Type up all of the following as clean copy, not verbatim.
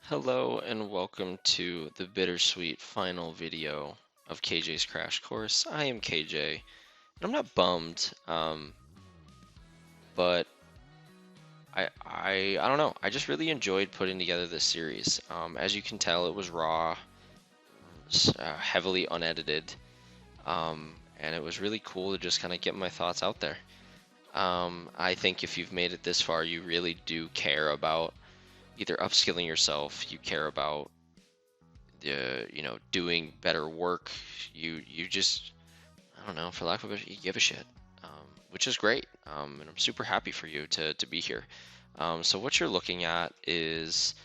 Hello and welcome to the bittersweet final video of KJ's Crash Course. I am KJ, and I'm not bummed, but I don't know. I just really enjoyed putting together this series. As you can tell, it was raw, heavily unedited, and it was really cool to just kind of get my thoughts out there. I think if you've made it this far, you really do care about either upskilling yourself, you care about doing better work. You just, I don't know, for lack of a better, you give a shit, which is great. And I'm super happy for you to be here. So what you're looking at is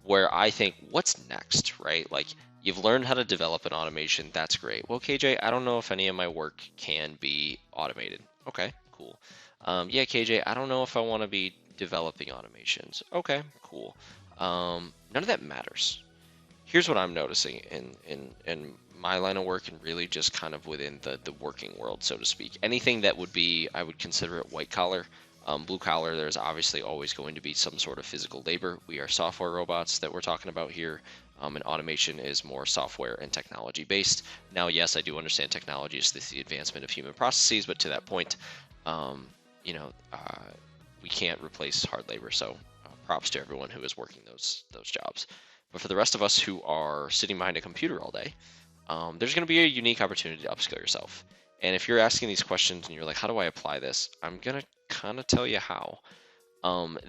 where I think what's next, right? Like, you've learned how to develop an automation. That's great. Well, KJ, I don't know if any of my work can be automated. Okay, cool. Yeah, KJ, I don't know if I want to be developing automations. Okay, cool. None of that matters. Here's what I'm noticing in my line of work, and really just kind of within the working world, so to speak. Anything that would be, I would consider it white collar. Blue collar, there's obviously always going to be some sort of physical labor. We are software robots that we're talking about here, and automation is more software and technology based. Now, yes, I do understand technology is the advancement of human processes, but to that point, um, you know, uh, we can't replace hard labor. So props to everyone who is working those jobs. But for the rest of us who are sitting behind a computer all day, there's going to be a unique opportunity to upskill yourself. And if you're asking these questions and you're like, how do I apply this? I'm going to kind of tell you how.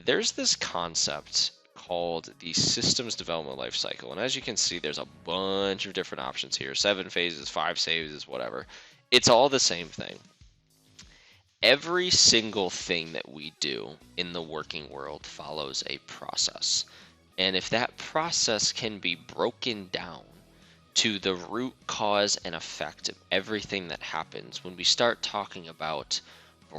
There's this concept called the systems development lifecycle. And as you can see, there's a bunch of different options here, 7 phases, 5 phases, whatever. It's all the same thing. Every single thing that we do in the working world follows a process. And if that process can be broken down to the root cause and effect of everything that happens, when we start talking about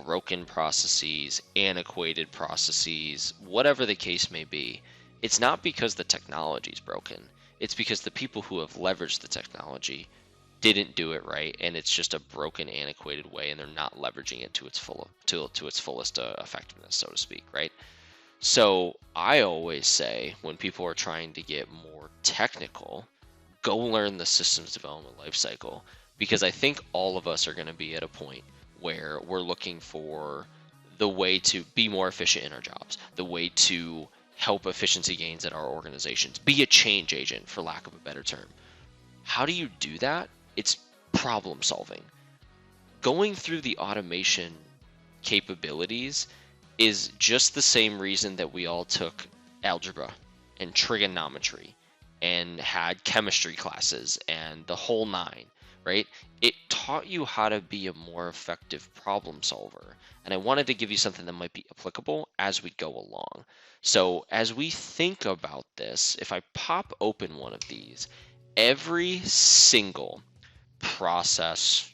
broken processes, antiquated processes, whatever the case may be, it's not because the technology is broken. It's because the people who have leveraged the technology didn't do it right, and it's just a broken, antiquated way, and they're not leveraging it to its fullest effectiveness, so to speak, right? So I always say, when people are trying to get more technical, go learn the systems development lifecycle, because I think all of us are going to be at a point where we're looking for the way to be more efficient in our jobs, the way to help efficiency gains at our organizations, be a change agent, for lack of a better term. How do you do that? It's problem solving. Going through the automation capabilities is just the same reason that we all took algebra and trigonometry and had chemistry classes and the whole nine, right? It taught you how to be a more effective problem solver. And I wanted to give you something that might be applicable as we go along. So as we think about this, if I pop open one of these, every single process,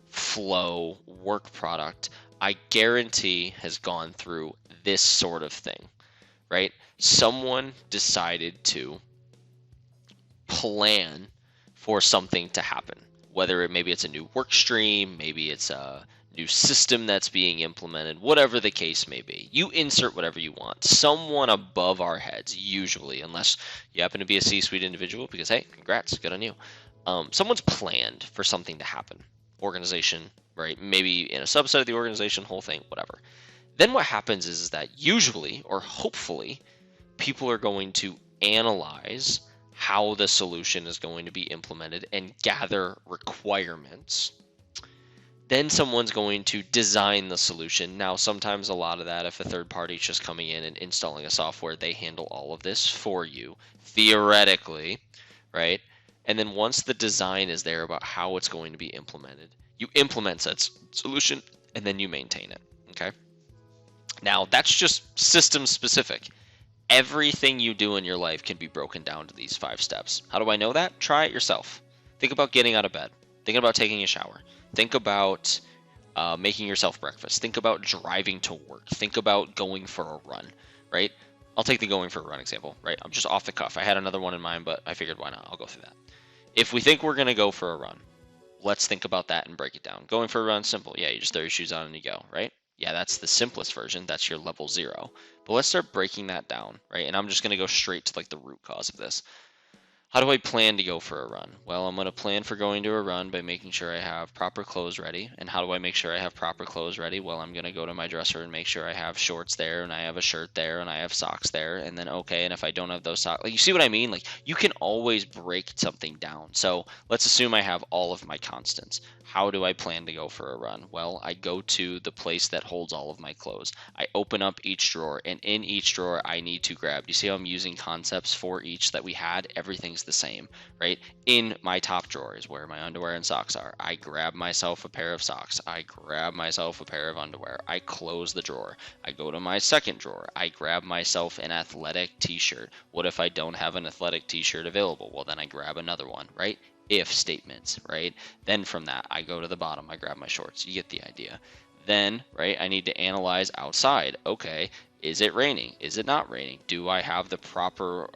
flow, work product, I guarantee has gone through this sort of thing, right? Someone decided to plan for something to happen, whether maybe it's a new work stream, maybe it's a new system that's being implemented, whatever the case may be. You insert whatever you want. Someone above our heads, usually, unless you happen to be a C-suite individual, because hey, congrats, good on you. Someone's planned for something to happen. Organization, right? Maybe in a subset of the organization, whole thing, whatever. Then what happens is that usually, or hopefully, people are going to analyze how the solution is going to be implemented and gather requirements. Then someone's going to design the solution. Now, sometimes a lot of that, if a third party is just coming in and installing a software, they handle all of this for you, theoretically, right? And then once the design is there about how it's going to be implemented, you implement that solution and then you maintain it, okay? Now, that's just system specific. Everything you do in your life can be broken down to these 5 steps. How do I know that? Try it yourself. Think about getting out of bed. Think about taking a shower. Think about making yourself breakfast. Think about driving to work. Think about going for a run, right? I'll take the going for a run example, right? I'm just off the cuff. I had another one in mind, but I figured why not? I'll go through that. If we think we're going to go for a run, let's think about that and break it down. Going for a run, simple. Yeah, you just throw your shoes on and you go, right? Yeah, that's the simplest version. That's your level 0. But let's start breaking that down, right? And I'm just going to go straight to like the root cause of this. How do I plan to go for a run? Well, I'm going to plan for going to a run by making sure I have proper clothes ready. And how do I make sure I have proper clothes ready? Well, I'm going to go to my dresser and make sure I have shorts there, and I have a shirt there, and I have socks there. And then, okay, and if I don't have those socks, like, you see what I mean? Like, you can always break something down. So let's assume I have all of my constants. How do I plan to go for a run? Well, I go to the place that holds all of my clothes. I open up each drawer, and in each drawer I need to grab. You see how I'm using concepts for each that we had? Everything's the same, right? In my top drawer is where my underwear and socks are. I grab myself a pair of socks. I grab myself a pair of underwear. I close the drawer. I go to my second drawer. I grab myself an athletic t-shirt. What if I don't have an athletic t-shirt available? Well, then I grab another one, right? If statements, right? Then from that, I go to the bottom, I grab my shorts. You get the idea. Then, right, I need to analyze outside. Okay, is it raining? Is it not raining? Do I have the proper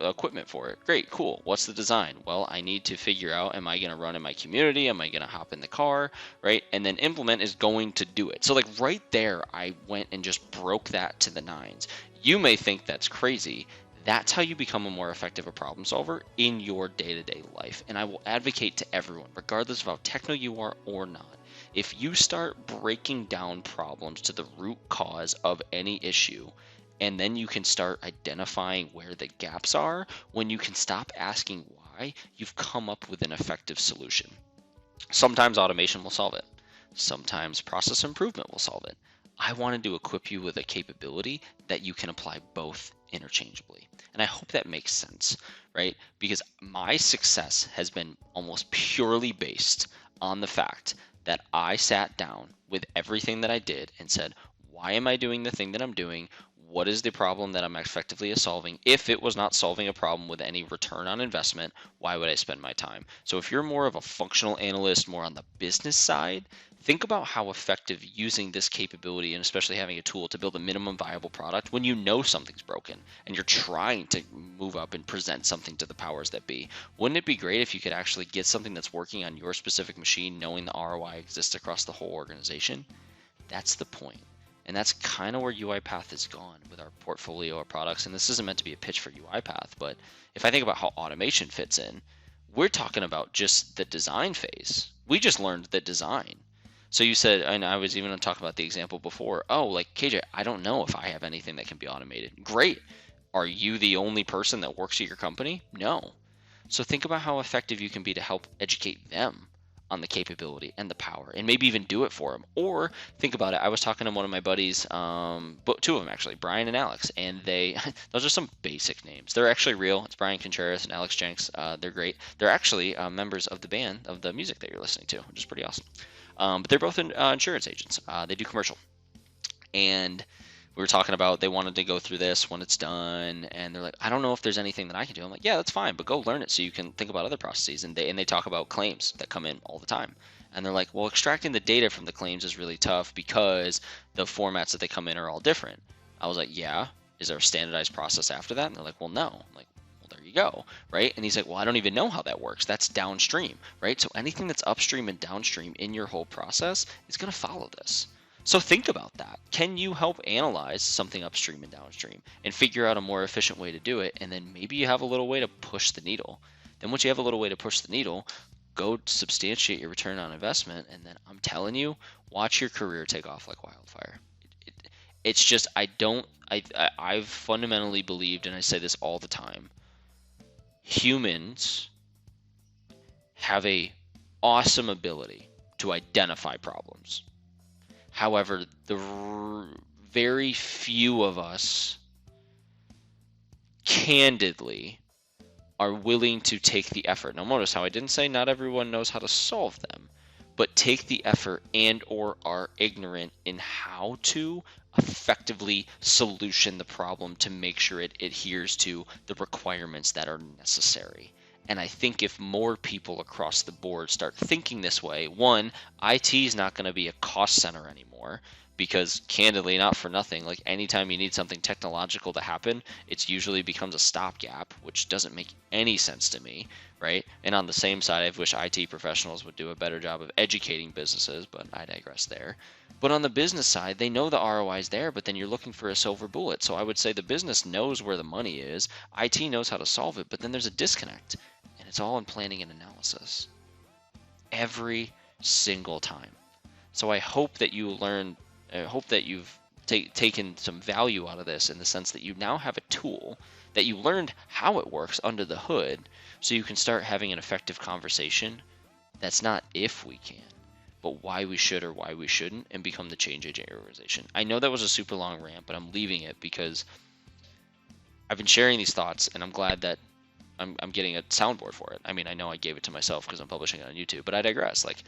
equipment for it? Great, cool. What's the design? Well, I need to figure out, am I going to run in my community? Am I going to hop in the car, right? And then implement is going to do it. So like right there, I went and just broke that to the nines. You may think that's crazy. That's how you become a more effective problem solver in your day-to-day life. And I will advocate to everyone, regardless of how techno you are or not, if you start breaking down problems to the root cause of any issue, and then you can start identifying where the gaps are, when you can stop asking why, you've come up with an effective solution. Sometimes automation will solve it. Sometimes process improvement will solve it. I wanted to equip you with a capability that you can apply both interchangeably. And I hope that makes sense, right? Because my success has been almost purely based on the fact that I sat down with everything that I did and said, why am I doing the thing that I'm doing? What is the problem that I'm effectively solving? If it was not solving a problem with any return on investment, why would I spend my time? So if you're more of a functional analyst, more on the business side, think about how effective using this capability, and especially having a tool to build a minimum viable product when you know something's broken and you're trying to move up and present something to the powers that be. Wouldn't it be great if you could actually get something that's working on your specific machine, knowing the ROI exists across the whole organization? That's the point. And that's kind of where UiPath has gone with our portfolio of products. And this isn't meant to be a pitch for UiPath, but if I think about how automation fits in, we're talking about just the design phase. We just learned the design. So you said, and I was even talking about the example before, oh, like KJ, I don't know if I have anything that can be automated. Great. Are you the only person that works at your company? No. So think about how effective you can be to help educate them on the capability and the power, and maybe even do it for them. Or think about it. I was talking to one of my buddies, but two of them actually, Brian and Alex, and those are some basic names. They're actually real. It's Brian Contreras and Alex Jenks. They're great. They're actually members of the band of the music that you're listening to, which is pretty awesome. But they're both insurance agents. They do commercial, and we were talking about they wanted to go through this when it's done, and they're like, I don't know if there's anything that I can do. I'm like, yeah, that's fine, but go learn it so you can think about other processes. And they talk about claims that come in all the time, and they're like, well, extracting the data from the claims is really tough because the formats that they come in are all different. I was like, yeah, is there a standardized process after that? And they're like, well, no. I'm like, well, there you go, right? And he's like, well, I don't even know how that works. That's downstream, right? So anything that's upstream and downstream in your whole process is going to follow this. So think about that. Can you help analyze something upstream and downstream and figure out a more efficient way to do it? And then maybe you have a little way to push the needle. Then once you have a little way to push the needle, go substantiate your return on investment. And then I'm telling you, watch your career take off like wildfire. It's just, I've fundamentally believed, and I say this all the time, humans have a awesome ability to identify problems. However, very few of us candidly are willing to take the effort. Now notice how I didn't say not everyone knows how to solve them, but take the effort and or are ignorant in how to effectively solution the problem to make sure it adheres to the requirements that are necessary. And I think if more people across the board start thinking this way, one, IT is not going to be a cost center anymore, because candidly, not for nothing, like anytime you need something technological to happen, it's usually becomes a stopgap, which doesn't make any sense to me, right? And on the same side, I wish IT professionals would do a better job of educating businesses, but I digress there. But on the business side, they know the ROI is there, but then you're looking for a silver bullet. So I would say the business knows where the money is, IT knows how to solve it, but then there's a disconnect, and it's all in planning and analysis every single time. So I hope that you learn, I hope that you've taken some value out of this in the sense that you now have a tool that you learned how it works under the hood, so you can start having an effective conversation that's not if we can, but why we should or why we shouldn't, and become the change agent organization. I know that was a super long rant, but I'm leaving it because I've been sharing these thoughts, and I'm glad that I'm getting a soundboard for it. I mean, I know I gave it to myself because I'm publishing it on YouTube, but I digress. Like,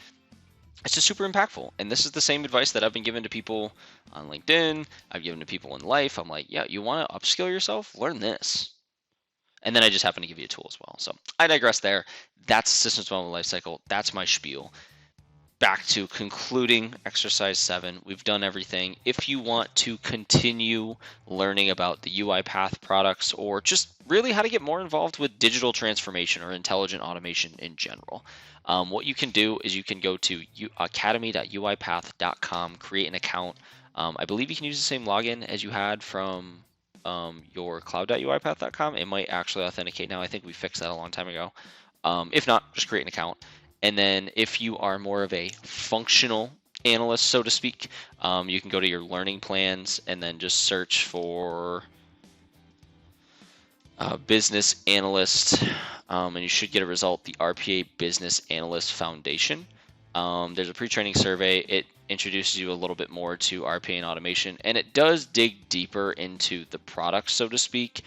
it's just super impactful. And this is the same advice that I've been given to people on LinkedIn. I've given to people in life. I'm like, yeah, you want to upskill yourself? Learn this. And then I just happen to give you a tool as well. So I digress there. That's systems development lifecycle. That's my spiel. Back to concluding exercise 7. We've done everything. If you want to continue learning about the UiPath products, or just really how to get more involved with digital transformation or intelligent automation in general, what you can do is you can go to academy.uipath.com, create an account. I believe you can use the same login as you had from your cloud.uipath.com. It might actually authenticate now. I think we fixed that a long time ago. If not, just create an account. And then if you are more of a functional analyst, so to speak, you can go to your learning plans and then just search for business analyst, and you should get a result, the RPA Business Analyst Foundation. There's a pre-training survey. It introduces you a little bit more to RPA and automation, and it does dig deeper into the product, so to speak.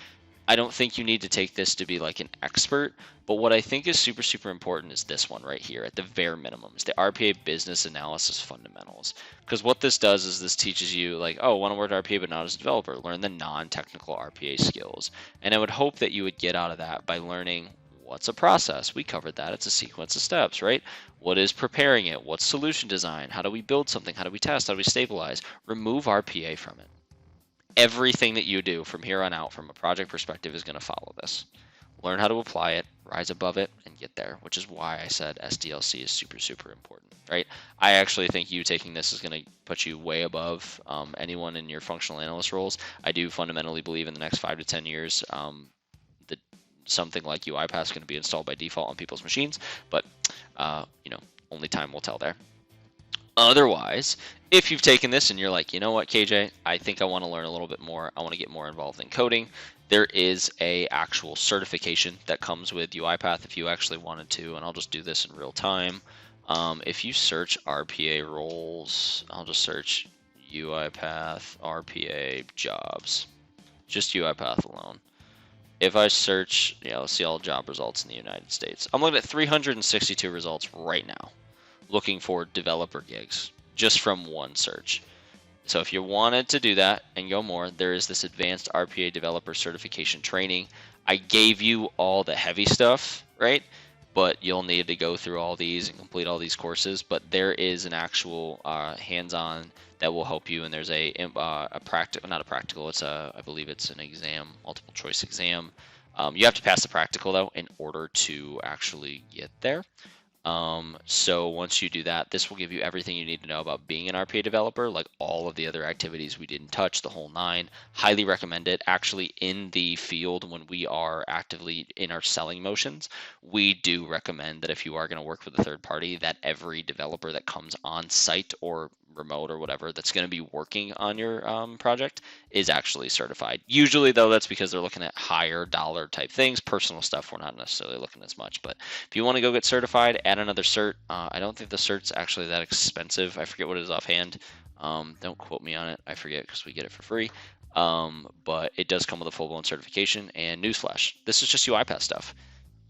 I don't think you need to take this to be like an expert, but what I think is super, super important is this one right here at the bare minimum, is the RPA Business Analysis Fundamentals. Because what this does is this teaches you, like, oh, want to work RPA but not as a developer, learn the non-technical RPA skills. And I would hope that you would get out of that by learning what's a process. We covered that. It's a sequence of steps, right? What is preparing it? What's solution design? How do we build something? How do we test? How do we stabilize? Remove RPA from it. Everything that you do from here on out from a project perspective is going to follow this. Learn how to apply it, rise above it, and get there, which is why I said SDLC is super, super important, right? I actually think you taking this is going to put you way above anyone in your functional analyst roles. I do fundamentally believe in the next 5 to 10 years that something like UiPath is going to be installed by default on people's machines, but only time will tell there. Otherwise, if you've taken this and you're like, you know what, KJ, I think I want to learn a little bit more. I want to get more involved in coding. There is a actual certification that comes with UiPath if you actually wanted to, and I'll just do this in real time. If you search RPA roles, I'll just search UiPath RPA jobs, just UiPath alone. If I search, let's see all job results in the United States. I'm looking at 362 results right now, looking for developer gigs just from one search. So if you wanted to do that and go more, there is this advanced RPA developer certification training. I gave you all the heavy stuff, right? But you'll need to go through all these and complete all these courses. But there is an actual hands-on that will help you, and there's a practical, not a practical, I believe it's an exam, multiple choice exam. You have to pass the practical though in order to actually get there. So once you do that, this will give you everything you need to know about being an RPA developer, like all of the other activities we didn't touch, the whole 9. Highly recommend it. Actually, in the field, when we are actively in our selling motions, we do recommend that if you are going to work with a third party, that every developer that comes on site or remote or whatever that's going to be working on your project is actually certified. Usually though, that's because they're looking at higher dollar type things. Personal stuff, we're not necessarily looking as much, but if you want to go get certified, add another cert. I don't think the cert's actually that expensive. I forget what it is offhand. Don't quote me on it. I forget because we get it for free. But it does come with a full-blown certification. And newsflash, this is just UiPath stuff.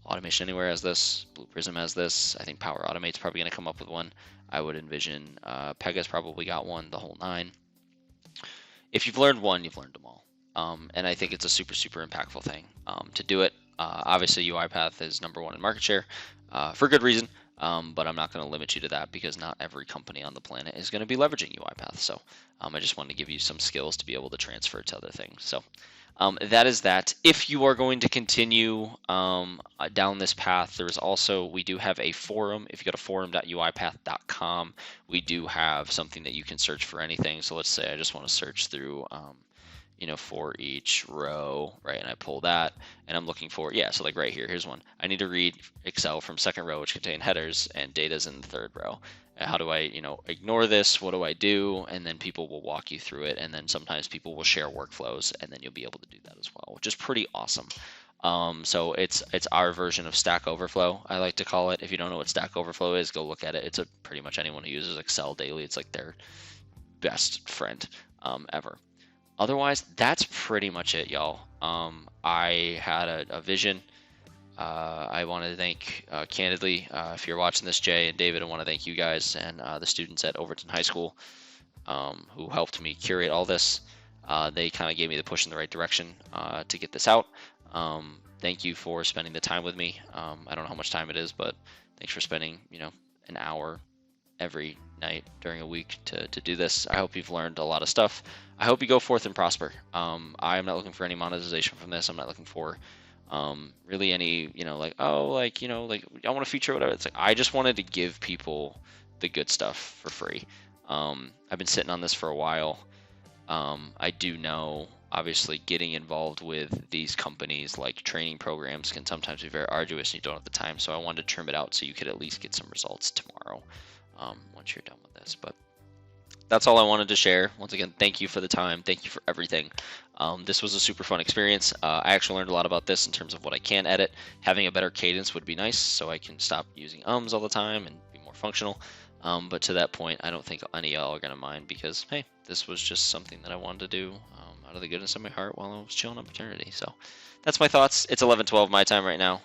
Automation Anywhere has this. Blue Prism has this. I think Power Automate's probably going to come up with one. I would envision Pega's probably got one, the whole 9. If you've learned one, you've learned them all. And I think it's a super, super impactful thing to do it. Obviously, UiPath is #1 in market share for good reason. but I'm not going to limit you to that because not every company on the planet is going to be leveraging UiPath. So I just wanted to give you some skills to be able to transfer to other things. So that is that. If you are going to continue down this path, we do have a forum. If you go to forum.uipath.com, we do have something that you can search for anything. So let's say I just want to search through for each row, right? And I pull that and I'm looking for, so like right here, here's one. I need to read Excel from second row, which contain headers, and data's in the third row. How do I, ignore this? What do I do? And then people will walk you through it. And then sometimes people will share workflows, and then you'll be able to do that as well, which is pretty awesome. So it's our version of Stack Overflow, I like to call it. If you don't know what Stack Overflow is, go look at it. It's pretty much anyone who uses Excel daily. It's like their best friend ever. Otherwise, that's pretty much it, y'all. I had a vision. I want to thank, candidly, if you're watching this, Jay and David, I want to thank you guys and the students at Overton High School who helped me curate all this. They kind of gave me the push in the right direction to get this out. Thank you for spending the time with me. I don't know how much time it is, but thanks for spending, an hour every night during a week to do this. I hope you've learned a lot of stuff. I hope you go forth and prosper. I am not looking for any monetization from this. I'm not looking for really any, I want to feature whatever. It's like, I just wanted to give people the good stuff for free. I've been sitting on this for a while. I do know, obviously, getting involved with these companies like training programs can sometimes be very arduous and you don't have the time. So I wanted to trim it out so you could at least get some results tomorrow once you're done with this. But that's all I wanted to share. Once again, thank you for the time. Thank you for everything. This was a super fun experience. I actually learned a lot about this in terms of what I can edit. Having a better cadence would be nice so I can stop using all the time and be more functional. But to that point, I don't think any of y'all are going to mind because, hey, this was just something that I wanted to do out of the goodness of my heart while I was chilling on paternity. So that's my thoughts. It's 11:12 my time right now.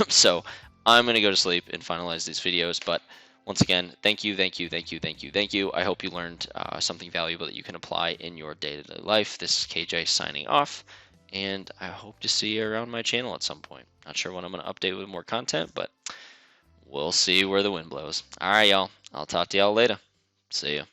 So I'm going to go to sleep and finalize these videos. But once again, thank you. I hope you learned something valuable that you can apply in your day-to-day life. This is KJ signing off, and I hope to see you around my channel at some point. Not sure when I'm going to update with more content, but we'll see where the wind blows. All right, y'all. I'll talk to y'all later. See ya.